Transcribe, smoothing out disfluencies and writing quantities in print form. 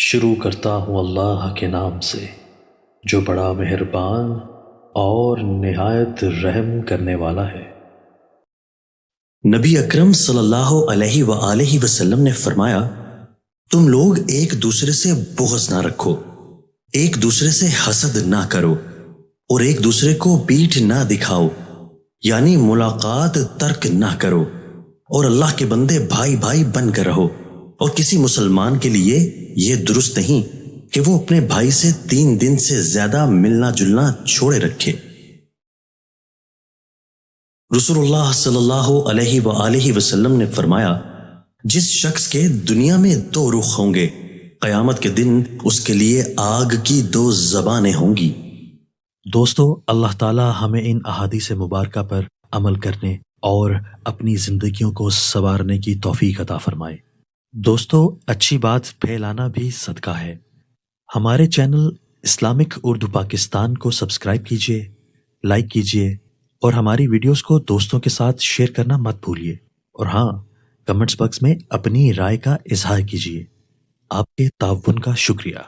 شروع کرتا ہوں اللہ کے نام سے جو بڑا مہربان اور نہایت رحم کرنے والا ہے۔ نبی اکرم صلی اللہ علیہ وآلہ وسلم نے فرمایا، تم لوگ ایک دوسرے سے بغض نہ رکھو، ایک دوسرے سے حسد نہ کرو اور ایک دوسرے کو پیٹھ نہ دکھاؤ، یعنی ملاقات ترک نہ کرو، اور اللہ کے بندے بھائی بھائی بن کر رہو، اور کسی مسلمان کے لیے یہ درست نہیں کہ وہ اپنے بھائی سے 3 دن سے زیادہ ملنا جلنا چھوڑے رکھے۔ رسول اللہ صلی اللہ علیہ وآلہ وسلم نے فرمایا، جس شخص کے دنیا میں 2 رخ ہوں گے، قیامت کے دن اس کے لیے آگ کی 2 زبانیں ہوں گی۔ دوستو، اللہ تعالی ہمیں ان احادیث مبارکہ پر عمل کرنے اور اپنی زندگیوں کو سنوارنے کی توفیق عطا فرمائے۔ دوستو، اچھی بات پھیلانا بھی صدقہ ہے۔ ہمارے چینل اسلامک اردو پاکستان کو سبسکرائب کیجئے، لائک کیجئے اور ہماری ویڈیوز کو دوستوں کے ساتھ شیئر کرنا مت بھولیے، اور ہاں، کمنٹس باکس میں اپنی رائے کا اظہار کیجئے۔ آپ کے تعاون کا شکریہ۔